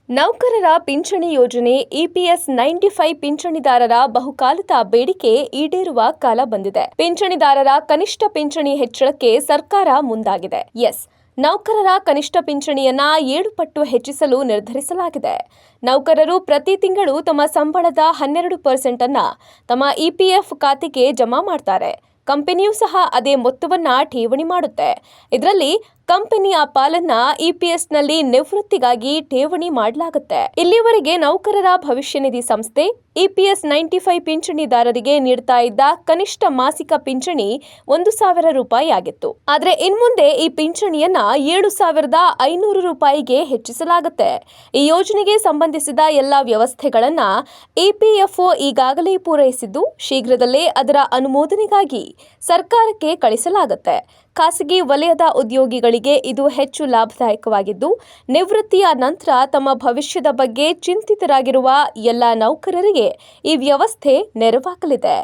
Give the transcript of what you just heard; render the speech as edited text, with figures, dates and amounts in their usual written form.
ನೌಕರರ ಪಿಂಚಣಿ ಯೋಜನೆ ಇಪಿಎಸ್ 95 ಪಿಂಚಣಿದಾರರ ಬಹುಕಾಲದ ಬೇಡಿಕೆ ಈಡೇರುವ ಕಾಲ ಬಂದಿದೆ. ಪಿಂಚಣಿದಾರರ ಕನಿಷ್ಠ ಪಿಂಚಣಿ ಹೆಚ್ಚಳಕ್ಕೆ ಸರ್ಕಾರ ಮುಂದಾಗಿದೆ. ನೌಕರರ ಕನಿಷ್ಠ ಪಿಂಚಣಿಯನ್ನ 7 ಪಟ್ಟು ಹೆಚ್ಚಿಸಲು ನಿರ್ಧರಿಸಲಾಗಿದೆ. ನೌಕರರು ಪ್ರತಿ ತಿಂಗಳು ತಮ್ಮ ಸಂಬಳದ 12% ಅನ್ನ ತಮ್ಮ ಇಪಿಎಫ್ ಖಾತೆಗೆ ಜಮಾ ಮಾಡ್ತಾರೆ. ಕಂಪನಿಯೂ ಸಹ ಅದೇ ಮೊತ್ತವನ್ನ ಠೇವಣಿ ಮಾಡುತ್ತೆ. ಇದರಲ್ಲಿ ಕಂಪನಿಯ ಪಾಲನ್ನ ಇಪಿಎಸ್ನಲ್ಲಿ ನಿವೃತ್ತಿಗಾಗಿ ಠೇವಣಿ ಮಾಡಲಾಗುತ್ತೆ. ಇಲ್ಲಿವರೆಗೆ ನೌಕರರ ಭವಿಷ್ಯ ನಿಧಿ ಸಂಸ್ಥೆ ಇಪಿಎಸ್ 95 ಪಿಂಚಣಿದಾರರಿಗೆ ನೀಡ್ತಾ ಇದ್ದ ಕನಿಷ್ಠ ಮಾಸಿಕ ಪಿಂಚಣಿ 1,000 ರೂಪಾಯಿ ಆಗಿತ್ತು. ಆದ್ರೆ ಇನ್ಮುಂದೆ ಈ ಪಿಂಚಣಿಯನ್ನ 7,500 ರೂಪಾಯಿಗೆ ಹೆಚ್ಚಿಸಲಾಗುತ್ತೆ. ಈ ಯೋಜನೆಗೆ ಸಂಬಂಧಿಸಿದ ಎಲ್ಲಾ ವ್ಯವಸ್ಥೆಗಳನ್ನ ಇಪಿಎಫ್ಒ ಈಗಾಗಲೇ ಪೂರೈಸಿದ್ದು, ಶೀಘ್ರದಲ್ಲೇ ಅದರ ಅನುಮೋದನೆಗಾಗಿ ಸರ್ಕಾರಕ್ಕೆ ಕಳಿಸಲಾಗುತ್ತೆ. ಖಾಸಗಿ ವಲಯದ ಉದ್ಯೋಗಿಗಳಿಗೆ ಇದು ಹೆಚ್ಚು ಲಾಭದಾಯಕವಾಗಿದ್ದು, ನಿವೃತ್ತಿಯ ನಂತರ ತಮ್ಮ ಭವಿಷ್ಯದ ಬಗ್ಗೆ ಚಿಂತಿತರಾಗಿರುವ ಎಲ್ಲ ನೌಕರರಿಗೆ ಈ ವ್ಯವಸ್ಥೆ ನೆರವಾಗಲಿದೆ.